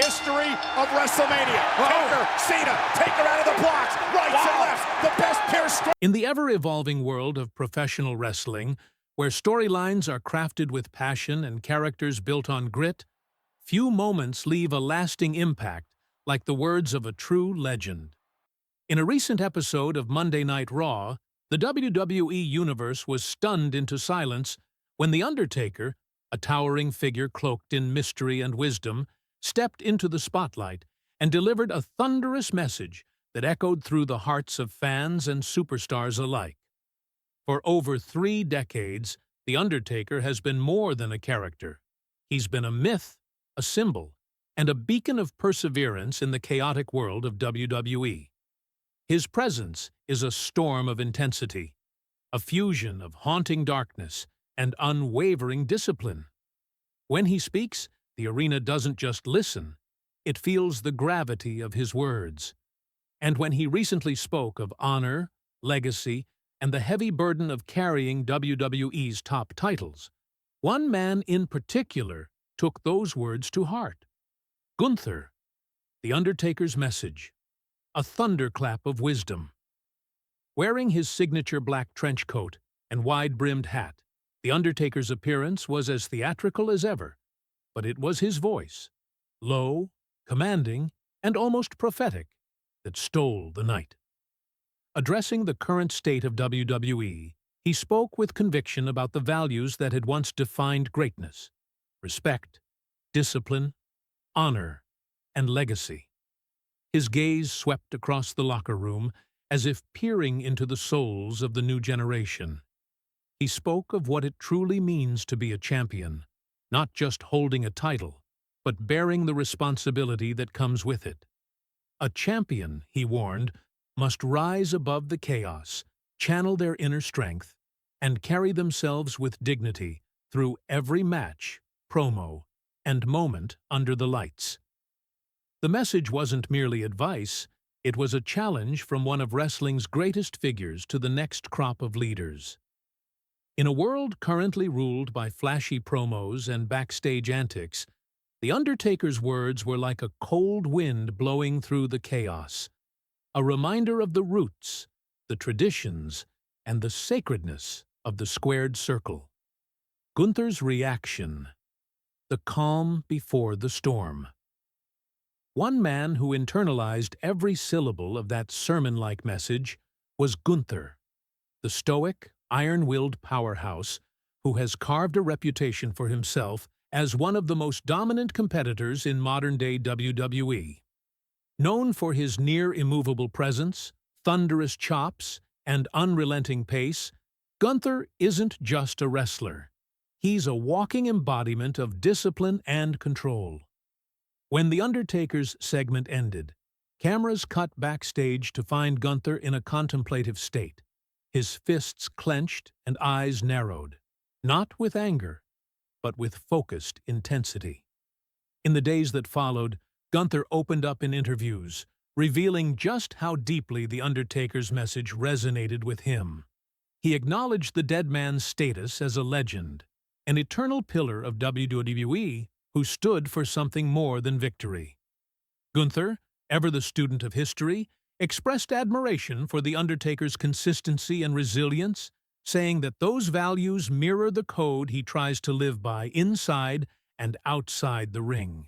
history of WrestleMania. Taker, Cena, Taker out of the blocks, rights and lefts, the best Pierce. In the ever-evolving world of professional wrestling, where storylines are crafted with passion and characters built on grit, few moments leave a lasting impact like the words of a true legend. In a recent episode of Monday Night Raw, the WWE Universe was stunned into silence when The Undertaker, a towering figure cloaked in mystery and wisdom, stepped into the spotlight and delivered a thunderous message that echoed through the hearts of fans and superstars alike. For over 3 decades, The Undertaker has been more than a character. He's been a myth, a symbol, and a beacon of perseverance in the chaotic world of WWE. His presence is a storm of intensity, a fusion of haunting darkness and unwavering discipline. When he speaks, the arena doesn't just listen, it feels the gravity of his words. And when he recently spoke of honor, legacy, and the heavy burden of carrying WWE's top titles, one man in particular took those words to heart. Gunther, The Undertaker's message, a thunderclap of wisdom. Wearing his signature black trench coat and wide-brimmed hat, The Undertaker's appearance was as theatrical as ever, but it was his voice, low, commanding, and almost prophetic, that stole the night. Addressing the current state of WWE, he spoke with conviction about the values that had once defined greatness: respect, discipline, honor, and legacy. His gaze swept across the locker room as if peering into the souls of the new generation. He spoke of what it truly means to be a champion, not just holding a title, but bearing the responsibility that comes with it. A champion, he warned, must rise above the chaos, channel their inner strength, and carry themselves with dignity through every match, promo, and moment under the lights. The message wasn't merely advice, it was a challenge from one of wrestling's greatest figures to the next crop of leaders. In a world currently ruled by flashy promos and backstage antics, The Undertaker's words were like a cold wind blowing through the chaos, a reminder of the roots, the traditions, and the sacredness of the squared circle. Gunther's reaction: the calm before the storm. One man who internalized every syllable of that sermon-like message was Gunther, the stoic, iron-willed powerhouse who has carved a reputation for himself as one of the most dominant competitors in modern-day WWE. Known for his near-immovable presence, thunderous chops, and unrelenting pace, Gunther isn't just a wrestler. He's a walking embodiment of discipline and control. When The Undertaker's segment ended, cameras cut backstage to find Gunther in a contemplative state, his fists clenched and eyes narrowed, not with anger, but with focused intensity. In the days that followed, Gunther opened up in interviews, revealing just how deeply The Undertaker's message resonated with him. He acknowledged the dead man's status as a legend, an eternal pillar of WWE who stood for something more than victory. Gunther, ever the student of history, expressed admiration for The Undertaker's consistency and resilience, saying that those values mirror the code he tries to live by inside and outside the ring.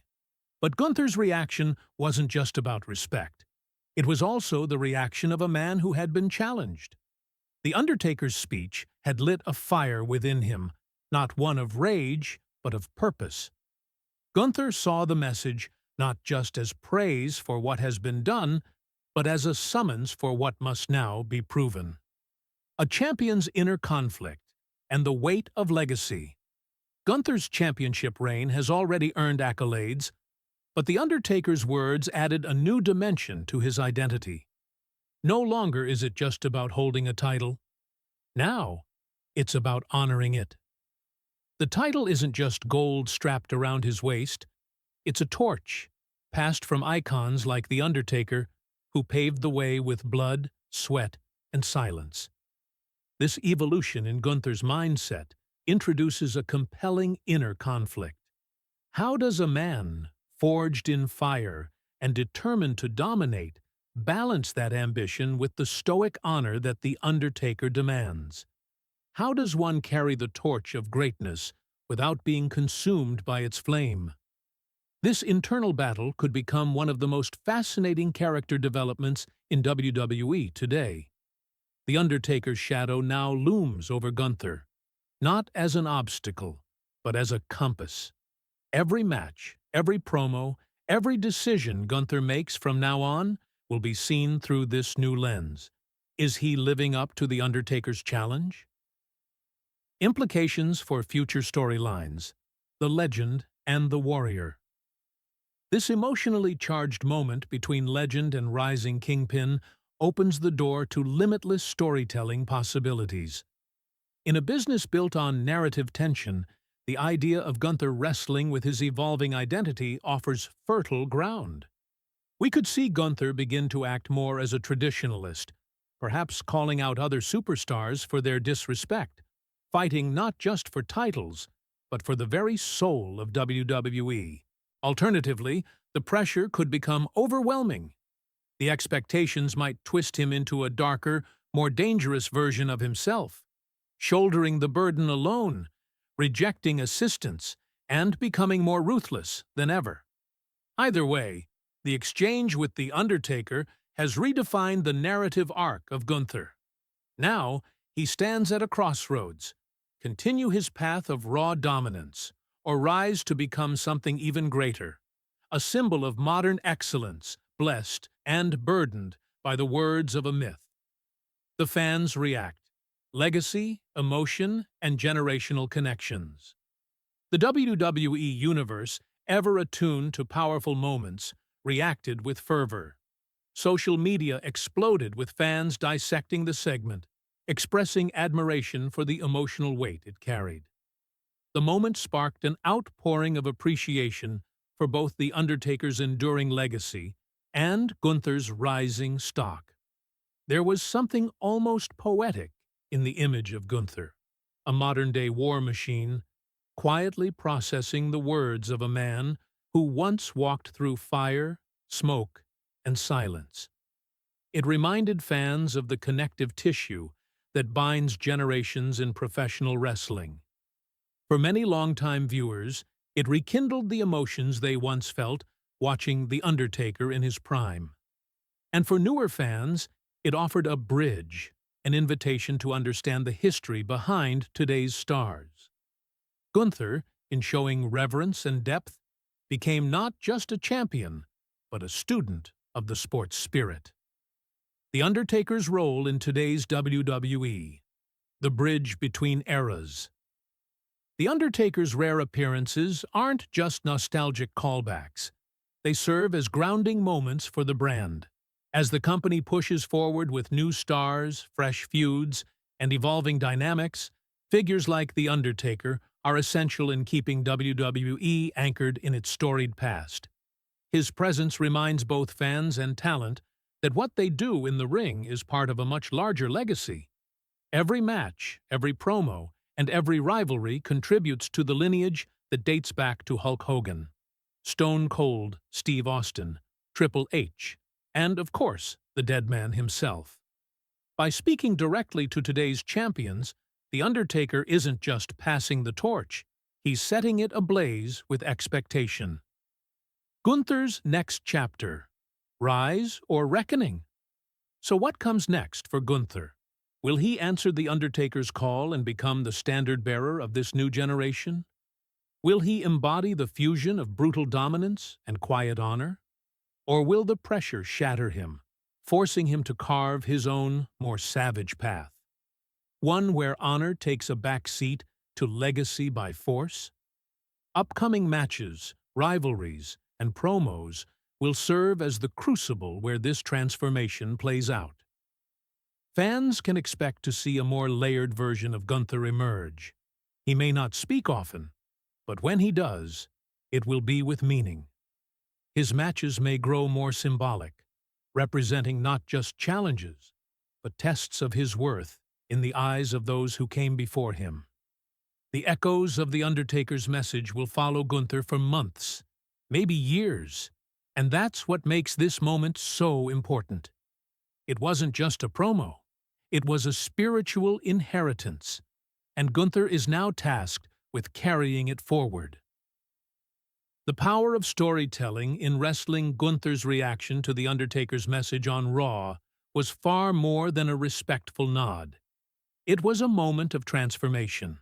But Gunther's reaction wasn't just about respect. It was also the reaction of a man who had been challenged. The Undertaker's speech had lit a fire within him, not one of rage, but of purpose. Gunther saw the message not just as praise for what has been done, but as a summons for what must now be proven. A champion's inner conflict and the weight of legacy. Gunther's championship reign has already earned accolades, but The Undertaker's words added a new dimension to his identity. No longer is it just about holding a title. Now, it's about honoring it. The title isn't just gold strapped around his waist. It's a torch, passed from icons like The Undertaker, who paved the way with blood, sweat, and silence. This evolution in Gunther's mindset introduces a compelling inner conflict. How does a man forged in fire and determined to dominate, balance that ambition with the stoic honor that the Undertaker demands. How does one carry the torch of greatness without being consumed by its flame? This internal battle could become one of the most fascinating character developments in WWE today. The Undertaker's shadow now looms over Gunther, not as an obstacle, but as a compass. Every match, every promo, every decision Gunther makes from now on will be seen through this new lens. Is he living up to the Undertaker's challenge? Implications for future storylines: the legend and the warrior. This emotionally charged moment between legend and rising kingpin opens the door to limitless storytelling possibilities. In a business built on narrative tension, the idea of Gunther wrestling with his evolving identity offers fertile ground. We could see Gunther begin to act more as a traditionalist, perhaps calling out other superstars for their disrespect, fighting not just for titles, but for the very soul of WWE. Alternatively, the pressure could become overwhelming. The expectations might twist him into a darker, more dangerous version of himself, shouldering the burden alone, rejecting assistance, and becoming more ruthless than ever. Either way, the exchange with The Undertaker has redefined the narrative arc of Gunther. Now, he stands at a crossroads: continue his path of raw dominance, or rise to become something even greater, a symbol of modern excellence, blessed and burdened by the words of a myth. The fans react: legacy, emotion, and generational connections. The WWE Universe, ever attuned to powerful moments, reacted with fervor. Social media exploded with fans dissecting the segment, expressing admiration for the emotional weight it carried. The moment sparked an outpouring of appreciation for both The Undertaker's enduring legacy and Gunther's rising stock. There was something almost poetic in the image of Gunther, a modern-day war machine, quietly processing the words of a man who once walked through fire, smoke, and silence. It reminded fans of the connective tissue that binds generations in professional wrestling. For many longtime viewers, it rekindled the emotions they once felt watching The Undertaker in his prime. And for newer fans, it offered a bridge, an invitation to understand the history behind today's stars. Gunther, in showing reverence and depth, became not just a champion, but a student of the sport's spirit. The Undertaker's role in today's WWE: the bridge between eras. The Undertaker's rare appearances aren't just nostalgic callbacks. They serve as grounding moments for the brand. As the company pushes forward with new stars, fresh feuds, and evolving dynamics, figures like The Undertaker are essential in keeping WWE anchored in its storied past. His presence reminds both fans and talent that what they do in the ring is part of a much larger legacy. Every match, every promo, and every rivalry contributes to the lineage that dates back to Hulk Hogan, Stone Cold Steve Austin, Triple H, and, of course, the Dead Man himself. By speaking directly to today's champions, The Undertaker isn't just passing the torch, he's setting it ablaze with expectation. Gunther's next chapter: rise or reckoning? So what comes next for Gunther? Will he answer The Undertaker's call and become the standard-bearer of this new generation? Will he embody the fusion of brutal dominance and quiet honor? Or will the pressure shatter him, forcing him to carve his own, more savage path? One where honor takes a back seat to legacy by force? Upcoming matches, rivalries, and promos will serve as the crucible where this transformation plays out. Fans can expect to see a more layered version of Gunther emerge. He may not speak often, but when he does, it will be with meaning. His matches may grow more symbolic, representing not just challenges, but tests of his worth in the eyes of those who came before him. The echoes of The Undertaker's message will follow Gunther for months, maybe years. And that's what makes this moment so important. It wasn't just a promo. It was a spiritual inheritance, and Gunther is now tasked with carrying it forward. The power of storytelling in wrestling. Gunther's reaction to The Undertaker's message on Raw was far more than a respectful nod. It was a moment of transformation.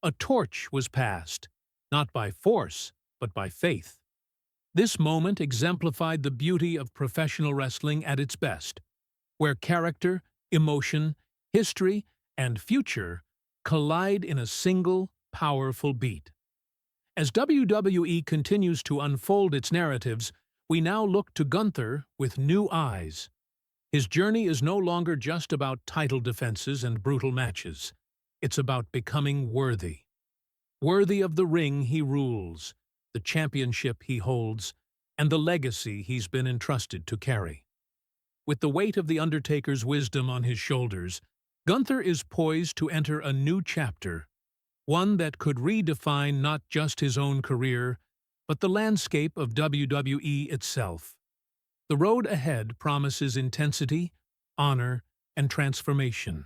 A torch was passed, not by force, but by faith. This moment exemplified the beauty of professional wrestling at its best, where character, emotion, history, and future collide in a single, powerful beat. As WWE continues to unfold its narratives, we now look to Gunther with new eyes. His journey is no longer just about title defenses and brutal matches. It's about becoming worthy. Worthy of the ring he rules, the championship he holds, and the legacy he's been entrusted to carry. With the weight of The Undertaker's wisdom on his shoulders, Gunther is poised to enter a new chapter, one that could redefine not just his own career, but the landscape of WWE itself. The road ahead promises intensity, honor, and transformation.